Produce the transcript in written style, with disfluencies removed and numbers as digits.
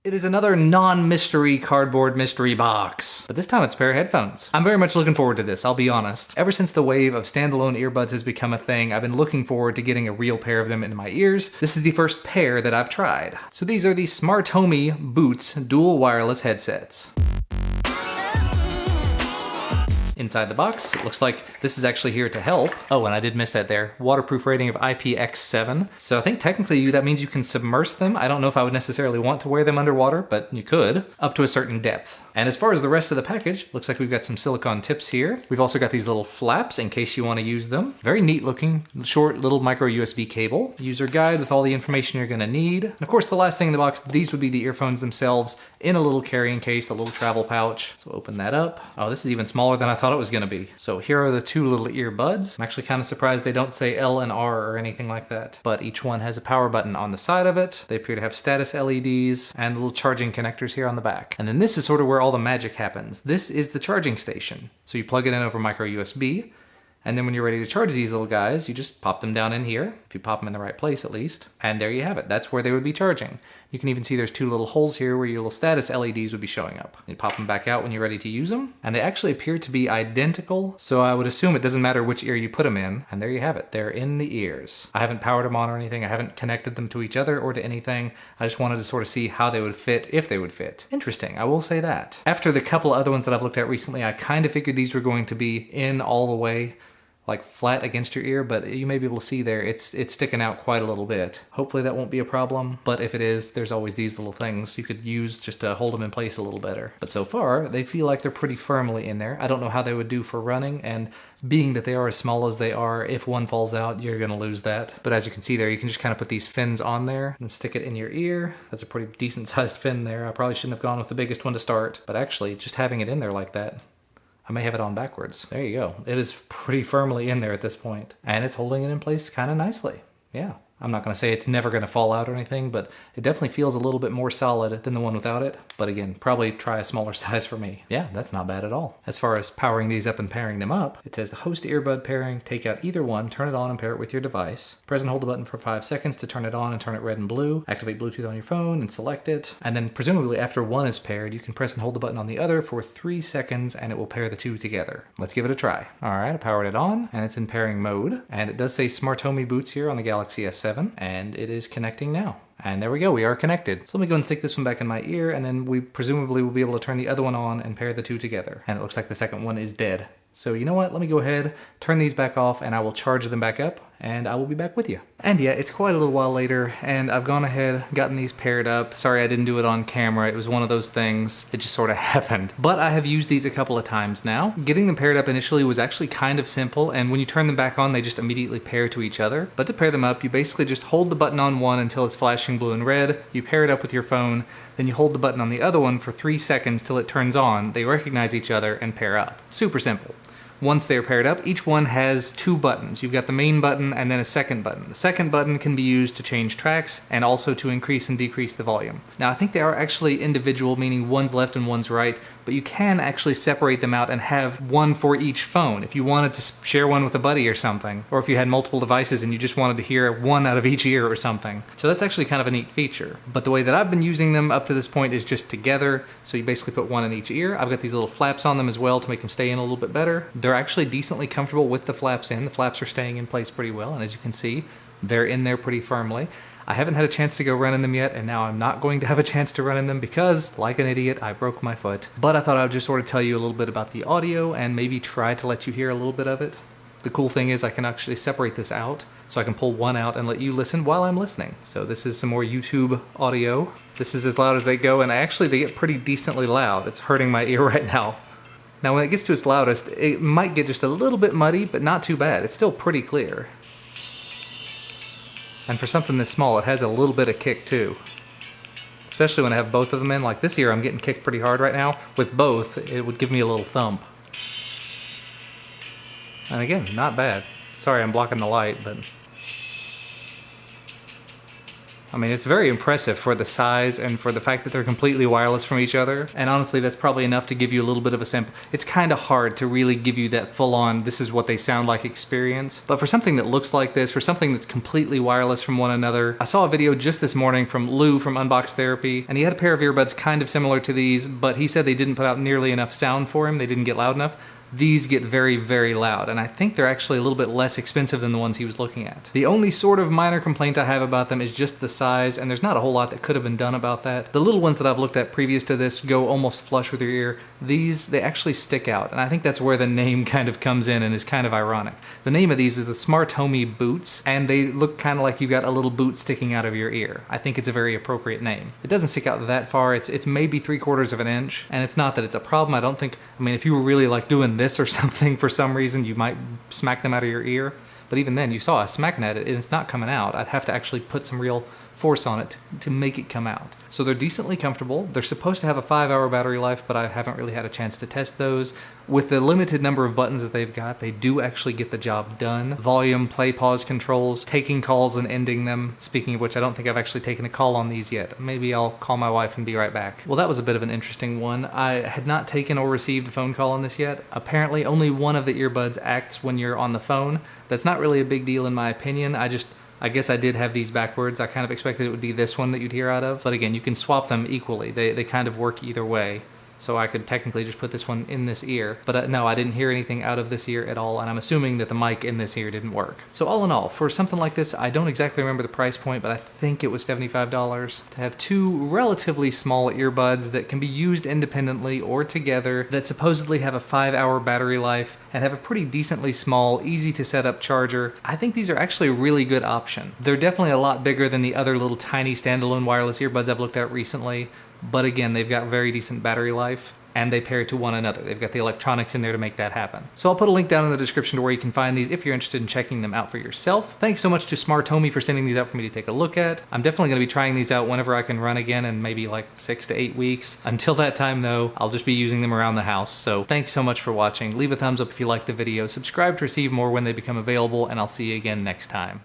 It is another non-mystery cardboard mystery box, but this time it's a pair of headphones. I'm very much looking forward to this, I'll be honest. Ever since the wave of standalone earbuds has become a thing, I've been looking forward to getting a real pair of them into my ears. This is the first pair that I've tried. So these are the Smartomi Boots dual wireless headsets. Inside the box, it looks like this is actually here to help. Oh, and I did miss that there. Waterproof rating of IPX7. So I think technically that means you can submerge them. I don't know if I would necessarily want to wear them underwater, but you could, up to a certain depth. And as far as the rest of the package, looks like we've got some silicone tips here. We've also got these little flaps in case you want to use them. Very neat looking, short little micro USB cable. User guide with all the information you're gonna need. And of course, the last thing in the box, these would be the earphones themselves in a little carrying case, a little travel pouch. So open that up. Oh, this is even smaller than I thought it was gonna be. So here are the two little earbuds. I'm actually kind of surprised they don't say L and R or anything like that, but each one has a power button on the side of it. They appear to have status LEDs and little charging connectors here on the back. And then this is sort of where all the magic happens. This is the charging station. So you plug it in over micro USB, and then when you're ready to charge these little guys, you just pop them down in here, if you pop them in the right place at least, and there you have it. That's where they would be charging. You can even see there's two little holes here where your little status LEDs would be showing up. You pop them back out when you're ready to use them, and they actually appear to be identical, so I would assume it doesn't matter which ear you put them in, and there you have it. They're in the ears. I haven't powered them on or anything. I haven't connected them to each other or to anything. I just wanted to sort of see how they would fit, if they would fit. Interesting, I will say that. After the couple other ones that I've looked at recently, I kind of figured these were going to be in all the way, like flat against your ear, but you may be able to see there, it's sticking out quite a little bit. Hopefully that won't be a problem, but if it is, there's always these little things you could use just to hold them in place a little better. But so far, they feel like they're pretty firmly in there. I don't know how they would do for running, and being that they are as small as they are, if one falls out, you're gonna lose that. But as you can see there, you can just kind of put these fins on there and stick it in your ear. That's a pretty decent sized fin there. I probably shouldn't have gone with the biggest one to start, but actually just having it in there like that, I may have it on backwards. There you go. It is pretty firmly in there at this point, and it's holding it in place kind of nicely. Yeah. I'm not going to say it's never going to fall out or anything, but it definitely feels a little bit more solid than the one without it. But again, probably try a smaller size for me. Yeah, that's not bad at all. As far as powering these up and pairing them up, it says the host earbud pairing, take out either one, turn it on and pair it with your device. Press and hold the button for 5 seconds to turn it on and turn it red and blue. Activate Bluetooth on your phone and select it. And then presumably after one is paired, you can press and hold the button on the other for 3 seconds and it will pair the two together. Let's give it a try. All right, I powered it on and it's in pairing mode. And it does say Smartomi Boots here on the Galaxy S7, and it is connecting now. And there we go, we are connected. So let me go and stick this one back in my ear, and then we presumably will be able to turn the other one on and pair the two together. And it looks like the second one is dead. So you know what, let me go ahead, turn these back off, and I will charge them back up, and I will be back with you. And yeah, it's quite a little while later, and I've gone ahead, gotten these paired up. Sorry I didn't do it on camera, it was one of those things, it just sort of happened. But I have used these a couple of times now. Getting them paired up initially was actually kind of simple, and when you turn them back on, they just immediately pair to each other. But to pair them up, you basically just hold the button on one until it's flashing blue and red, you pair it up with your phone, then you hold the button on the other one for 3 seconds till it turns on, they recognize each other and pair up. Super simple. Once they're paired up, each one has 2 buttons. You've got the main button and then a second button. The second button can be used to change tracks and also to increase and decrease the volume. Now I think they are actually individual, meaning one's left and one's right, but you can actually separate them out and have one for each phone if you wanted to share one with a buddy or something, or if you had multiple devices and you just wanted to hear one out of each ear or something. So that's actually kind of a neat feature. But the way that I've been using them up to this point is just together, so you basically put one in each ear. I've got these little flaps on them as well to make them stay in a little bit better. They're actually decently comfortable with the flaps in. The flaps are staying in place pretty well, and as you can see, they're in there pretty firmly. I haven't had a chance to go run in them yet, and now I'm not going to have a chance to run in them because, like an idiot, I broke my foot. But I thought I would just sort of tell you a little bit about the audio and maybe try to let you hear a little bit of it. The cool thing is I can actually separate this out, so I can pull one out and let you listen while I'm listening. So this is some more YouTube audio. This is as loud as they go, and actually they get pretty decently loud. It's hurting my ear right now. Now when it gets to its loudest, it might get just a little bit muddy, but not too bad. It's still pretty clear. And for something this small, it has a little bit of kick too. Especially when I have both of them in. Like this ear, I'm getting kicked pretty hard right now. With both, it would give me a little thump. And again, not bad. Sorry I'm blocking the light, but... I mean, it's very impressive for the size and for the fact that they're completely wireless from each other. And honestly, that's probably enough to give you a little bit of a sample. It's kind of hard to really give you that full-on, this is what they sound like experience. But for something that looks like this, for something that's completely wireless from one another, I saw a video just this morning from Lou from Unbox Therapy, and he had a pair of earbuds kind of similar to these, but he said they didn't put out nearly enough sound for him. They didn't get loud enough. These get very, very loud, and I think they're actually a little bit less expensive than the ones he was looking at. The only sort of minor complaint I have about them is just the size, and there's not a whole lot that could have been done about that. The little ones that I've looked at previous to this go almost flush with your ear. These, they actually stick out, and I think that's where the name kind of comes in and is kind of ironic. The name of these is the Smartomi boots, and they look kind of like you've got a little boot sticking out of your ear. I think it's a very appropriate name. It doesn't stick out that far. It's maybe 3/4 of an inch, and it's not that it's a problem. I don't think, I mean, if you were really like doing this or something for some reason, you might smack them out of your ear. But even then, you saw us smacking at it and it's not coming out. I'd have to actually put some real force on it to make it come out. So they're decently comfortable. They're supposed to have a 5-hour battery life, but I haven't really had a chance to test those. With the limited number of buttons that they've got, they do actually get the job done. Volume, play, pause controls, taking calls and ending them. Speaking of which, I don't think I've actually taken a call on these yet. Maybe I'll call my wife and be right back. Well, that was a bit of an interesting one. I had not taken or received a phone call on this yet. Apparently, only one of the earbuds acts when you're on the phone. That's not really a big deal in my opinion. I guess I did have these backwards. I kind of expected it would be this one that you'd hear out of. But again, you can swap them equally. They kind of work either way. So I could technically just put this one in this ear. But no, I didn't hear anything out of this ear at all, and I'm assuming that the mic in this ear didn't work. So all in all, for something like this, I don't exactly remember the price point, but I think it was $75 to have two relatively small earbuds that can be used independently or together, that supposedly have a 5-hour battery life and have a pretty decently small, easy to set up charger. I think these are actually a really good option. They're definitely a lot bigger than the other little tiny standalone wireless earbuds I've looked at recently. But again, they've got very decent battery life, and they pair to one another. They've got the electronics in there to make that happen. So I'll put a link down in the description to where you can find these if you're interested in checking them out for yourself. Thanks so much to Smartomi for sending these out for me to take a look at. I'm definitely going to be trying these out whenever I can run again in maybe like 6 to 8 weeks. Until that time though, I'll just be using them around the house. So thanks so much for watching. Leave a thumbs up if you liked the video. Subscribe to receive more when they become available, and I'll see you again next time.